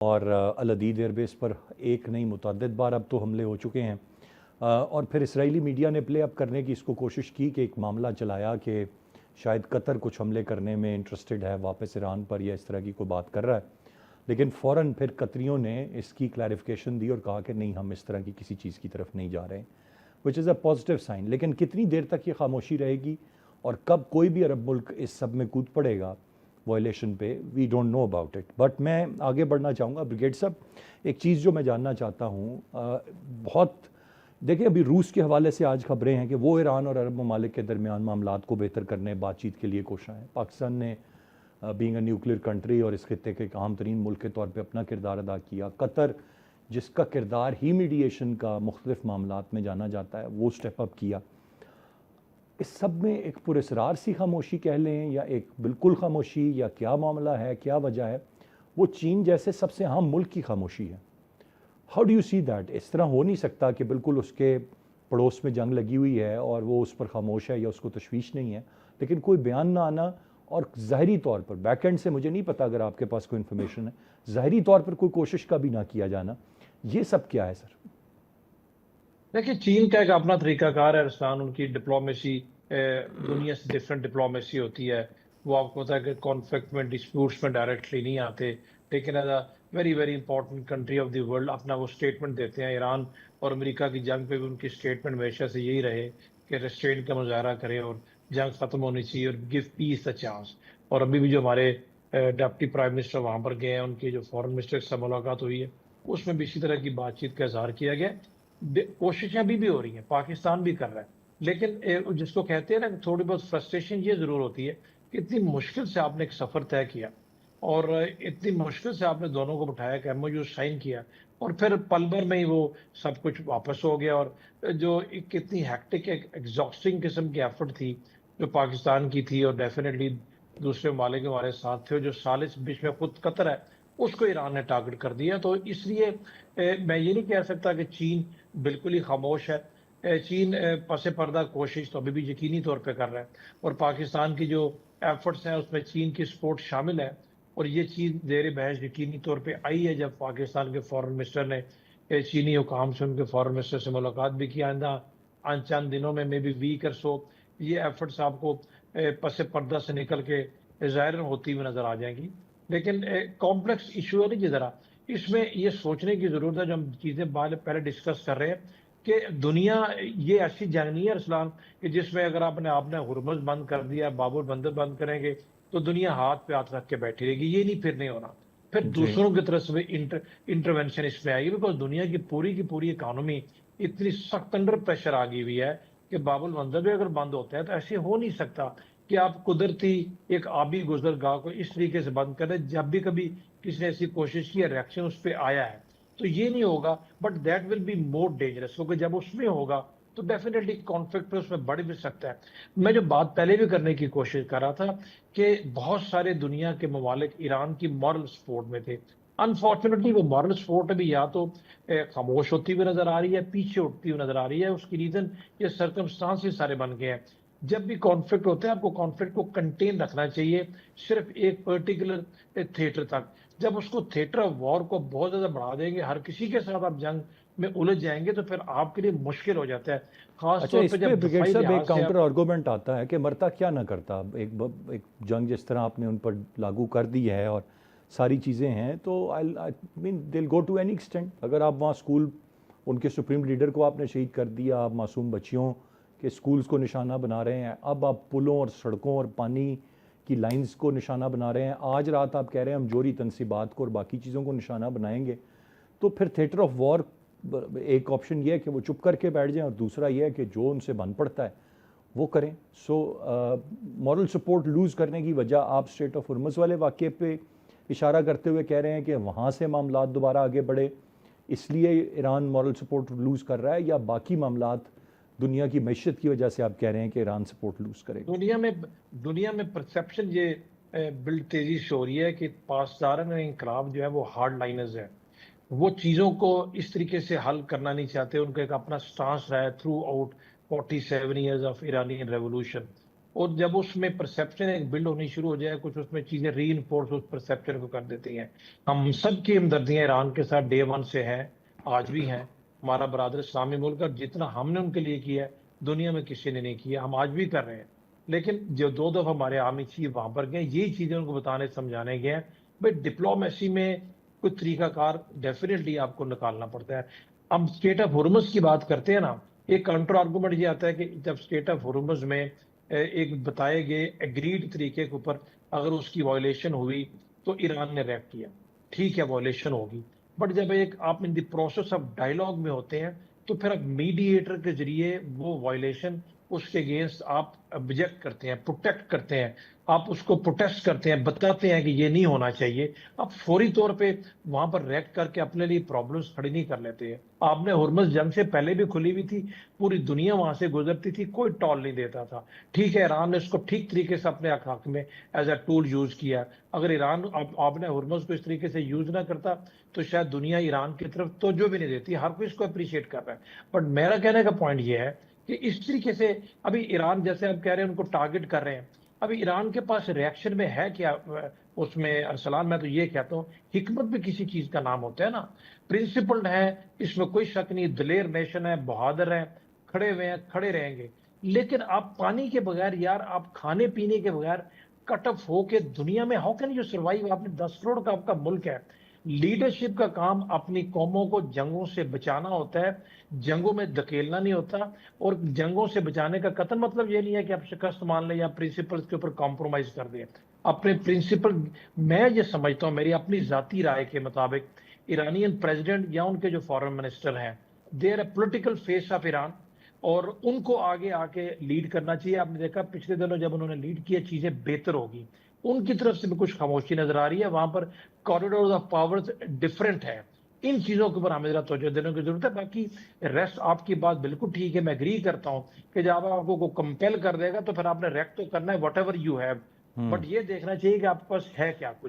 और अल अदीद एयरबेस पर एक नहीं मुतअद्दिद बार अब तो हमले हो चुके हैं। और फिर इसराइली मीडिया ने प्ले अप करने की इसको कोशिश की कि एक मामला चलाया कि शायद कतर कुछ हमले करने में इंटरेस्टेड है वापस ईरान पर, या इस तरह की कोई बात कर रहा है। लेकिन फ़ौरन फिर कतरियों ने इसकी क्लैरिफिकेशन दी और कहा कि नहीं, हम इस तरह की किसी चीज़ की तरफ नहीं जा रहे हैं, which is a positive sign. लेकिन कितनी देर तक ये खामोशी रहेगी और कब कोई भी अरब मुल्क इस सब में कूद पड़ेगा वायलेशन पे, we don't know about it. But मैं आगे बढ़ना चाहूँगा ब्रिगेड साहब, एक चीज़ जो मैं जानना चाहता हूँ, बहुत देखिए अभी रूस के हवाले से आज खबरें हैं कि वो ईरान और अरब ममालिक के दरमियान मामलात को बेहतर करने बातचीत के लिए कोशिश है। पाकिस्तान ने बीइंग अ न्यूक्लियर कंट्री और इस खित्ते के एक अहम तरीन मुल्क के तौर पे अपना किरदार अदा किया। कतर जिसका किरदार ही मीडिएशन का मुख्तलिफ मामलात में जाना जाता है, वो स्टेप अप किया। इस सब में एक पुरस्रार सी खामोशी कह लें या एक बिल्कुल खामोशी, या क्या मामला है, क्या वजह है? वो चीन जैसे सबसे अहम मुल्क की खामोशी है। How do you see that? इस तरह हो नहीं सकता कि बिल्कुल उसके पड़ोस में जंग लगी हुई है और वो उस पर खामोश है या उसको तशवीश नहीं है, लेकिन कोई बयान ना आना, और ज़ाहरी तौर पर बैक एंड से मुझे नहीं पता, अगर आपके पास कोई इन्फॉर्मेशन है, ज़ाहरी तौर पर कोई कोशिश का भी ना किया जाना, ये सब क्या है सर? देखिए, चीन का एक अपना तरीकाकार है अरसलान। उनकी डिप्लोमेसी दुनिया से डिफरेंट डिप्लोमेसी होती है। वो आपको पता है कि कॉन्फ्लिक्ट में, डिस्प्यूट्स में डायरेक्टली नहीं आते, लेकिन as a very very important country of the world अपना वो स्टेटमेंट देते हैं। ईरान और अमेरिका की जंग पे भी उनकी स्टेटमेंट हमेशा से यही रहे कि रेस्ट्रेंट का मुजाहरा करें और जंग खत्म होनी चाहिए और गिव पीस द चांस। और अभी भी जो हमारे डिप्टी प्राइम मिनिस्टर वहां पर गए हैं, उनकी जो फॉरेन मिनिस्टर से मुलाकात हुई है, उसमें भी इसी तरह की बातचीत का इजहार किया गया। कोशिशें अभी भी हो रही हैं, पाकिस्तान भी कर रहा है, लेकिन जिसको कहते हैं ना, थोड़ी बहुत फ्रस्ट्रेशन ये जरूर होती है कि इतनी मुश्किल से आपने एक सफर तय किया और इतनी मुश्किल से आपने दोनों को बिठाया कि एमओयू साइन किया, और फिर पल भर में ही वो सब कुछ वापस हो गया। और जो एक इतनी हैक्टिक एग्जॉस्टिंग किस्म की एफर्ट थी जो पाकिस्तान की थी, और डेफिनेटली दूसरे ममालिक हमारे साथ थे, जो सालिस बीच में खुद कतर है, उसको ईरान ने टारगेट कर दिया। तो इसलिए मैं ये नहीं कह सकता कि चीन बिल्कुल ही खामोश है। चीन पसे पर्दा कोशिश तो अभी भी यकीनी तौर पे कर रहा है, और पाकिस्तान की जो एफर्ट्स हैं उसमें चीन की सपोर्ट शामिल है। और ये चीज ज़ेर बहस यकीनी तौर पे आई है जब पाकिस्तान के फॉरेन मिनिस्टर ने चीनी हुकाम से, उनके फॉरेन मिनिस्टर से मुलाकात भी की। आइंदा चंद दिनों में, मे बी वीक और सो, ये एफर्ट्स आपको पसे पर्दा से निकल के ज़ाहिर होती हुई नजर आ जाएंगी। लेकिन कॉम्प्लेक्स इशू है ना जी, जरा इसमें ये सोचने की जरूरत है, जो हम चीजें पहले डिस्कस कर रहे हैं, कि दुनिया ये ऐसी जंग नहीं है अरसलान कि जिसमें अगर आपने हुरमुज बंद कर दिया, बाबुल बंदर बंद करेंगे तो दुनिया हाथ पे हाथ रख के बैठी रहेगी। ये नहीं, फिर नहीं होना। फिर जी दूसरों की तरफ से इंटरवेंशन इसमें आएगी, बिकॉज दुनिया की पूरी इकोनॉमी इतनी सख्त अंडर प्रेशर आ गई हुई है कि बाबुल बंदर भी अगर बंद होता है तो ऐसे हो नहीं सकता कि आप कुदरती एक आबी गुजरगाह को इस तरीके से बंद कर दें। जब भी कभी किसी ने ऐसी कोशिश की है, रिएक्शन उस पर आया है, तो ये नहीं होगा। But that will be more dangerous, क्योंकि जब उसमें होगा तो डेफिनेटली कॉन्फ्लिक्ट उसमें बढ़ भी सकता है। मैं जो बात पहले भी करने की कोशिश कर रहा था कि बहुत सारे दुनिया के ममालिक ईरान की मॉरल सपोर्ट में थे। अनफॉर्चुनेटली वो मॉरल सपोर्ट अभी या तो खामोश होती हुई नजर आ रही है, पीछे उठती हुई नजर आ रही है। उसकी रीजन ये सर्कमस्टांसेस सारे बन गए हैं। जब भी कॉन्फ्लिक्ट होते हैं, आपको कॉन्फ्लिक्ट को कंटेन रखना चाहिए सिर्फ एक पर्टिकुलर थिएटर तक। जब उसको थिएटर ऑफ वॉर को बहुत ज्यादा बढ़ा देंगे, हर किसी के साथ आप जंग में उलझ जाएंगे, तो फिर आपके लिए मुश्किल हो जाता है, खास अच्छा, तौर इस पे पे जब ब्रिगेड दफाई साहब लिहाज एक से काउंटर आप। आर्गूमेंट आता है कि मरता क्या ना करता। एक जंग जिस तरह आपने उन पर लागू कर दी है और सारी चीज़ें हैं, तो आई मीन दिल गो टू एनी एक्सटेंट। अगर आप वहाँ स्कूल, उनके सुप्रीम लीडर को आपने शहीद कर दिया, आप मासूम बच्चियों के स्कूल्स को निशाना बना रहे हैं, अब आप पुलों और सड़कों और पानी की लाइंस को निशाना बना रहे हैं, आज रात आप कह रहे हैं हम जोरी तनसीबात को और बाकी चीज़ों को निशाना बनाएंगे, तो फिर थिएटर ऑफ वॉर एक ऑप्शन ये है कि वो चुप करके बैठ जाएं, और दूसरा ये है कि जो उनसे बन पड़ता है वो करें। सो मॉरल सपोर्ट लूज़ करने की वजह आप स्ट्रेट ऑफ हुर्मुज़ वाले वाक़े पे इशारा करते हुए कह रहे हैं कि वहाँ से मामलात दोबारा आगे बढ़े, इसलिए ईरान मॉरल सपोर्ट लूज़ कर रहा है, या बाकी मामलात दुनिया की मैशत की वजह से आप कह रहे हैं कि ईरान सपोर्ट लूज़ करेगा? दुनिया में परसेप्शन ये बिल्ड तेजी से हो रही है कि पासदारन इनकलाब जो है वो हार्ड लाइनर्स है। वो चीजों को इस तरीके से हल करना नहीं चाहते। उनका एक अपना स्टांस रहा है through out 47 years of Iranian revolution. और जब उसमें परसेप्शन एक बिल्ड होनी शुरू हो जाए, कुछ उसमें चीजें रीइंफोर्स उस परसेप्शन को कर देती हैं। हम सबकी हमदर्दियां ईरान के साथ डे वन से है, आज भी हैं। हमारा बरादर इस्लामी मुल्क है, जितना हमने उनके लिए किया है दुनिया में किसी ने नहीं किया, हम आज भी कर रहे हैं। लेकिन जो 2 दफा हमारे आर्मी चीफ वहां पर गए, यही चीजें उनको बताने समझाने गए हैं भाई डिप्लोमेसी में कुछ तरीकाकार डेफिनेटली आपको निकालना पड़ता है। अब स्टेट ऑफ हुर्मुज की बात करते हैं ना, एक काउंटर आर्गूमेंट ये आता है कि जब स्टेट ऑफ हुर्मुज में एक बताए गए एग्रीड तरीके के ऊपर अगर उसकी वायलेशन हुई तो ईरान ने रैप किया, ठीक है वायलेशन होगी। बट जब एक आप in the process of dialogue में होते हैं तो फिर मीडिएटर के जरिए वो वायलेशन उसके अगेंस्ट आप ऑब्जेक्ट करते हैं, प्रोटेक्ट करते हैं, आप उसको प्रोटेस्ट करते हैं, बताते हैं कि ये नहीं होना चाहिए। आप फौरी तौर पे वहां पर रिएक्ट करके अपने लिए प्रॉब्लम्स खड़ी नहीं कर लेते हैं। आपने हुर्मुज जंग से पहले भी खुली हुई थी, पूरी दुनिया वहां से गुजरती थी, कोई टॉल नहीं देता था। ठीक है, ईरान ने इसको ठीक तरीके से अपने हक में एज अ टूल यूज किया। अगर ईरान आपने हुर्मुज को इस तरीके से यूज ना करता तो शायद दुनिया ईरान की तरफ तवज्जो भी नहीं देती। हर कोई इसको अप्रिशिएट कर रहा है। बट मेरा कहने का पॉइंट ये है कि इस तरीके से अभी ईरान जैसे आप कह रहे हैं उनको टारगेट कर रहे हैं, अभी ईरान के पास रिएक्शन में है क्या उसमें अरसलान? मैं तो ये कहता हूँ हिकमत भी किसी चीज का नाम होता है ना, प्रिंसिपल्ड है, इसमें कोई शक नहीं, दिलेर नेशन है, बहादुर है, खड़े हुए हैं, खड़े रहेंगे। लेकिन आप पानी के बगैर यार, आप खाने पीने के बगैर कट ऑफ होके दुनिया में हाउ कैन यू सर्वाइव? आपने 10 करोड़ का आपका मुल्क है। लीडरशिप का काम अपनी कौमों को जंगों से बचाना होता है, जंगों में धकेलना नहीं होता। और जंगों से बचाने का कतई मतलब ये नहीं है कि आप शिकस्त मान लें या प्रिंसिपल्स के ऊपर कॉम्प्रोमाइज कर दें। अपने प्रिंसिपल, मैं ये समझता हूँ मेरी अपनी जाती राय के मुताबिक, ईरानियन प्रेसिडेंट या उनके जो फॉरेन मिनिस्टर हैं, they are a political face of Iran, और उनको आगे आके लीड करना चाहिए। आपने देखा पिछले दिनों जब उन्होंने लीड किया चीजें बेहतर होगी। उनकी तरफ से भी कुछ खामोशी नजर आ रही है, वहां पर कॉरिडोर ऑफ पावर्स डिफरेंट है। इन चीजों के ऊपर हमें जरा तवज्जो देने की जरूरत है। बाकी रेस्ट आपकी बात बिल्कुल ठीक है, मैं एग्री करता हूँ कि जब आपको को कंपेल कर देगा तो फिर आपने रेक्ट तो करना है, what ever you have. But ये देखना चाहिए कि आपके पास है क्या कुछ।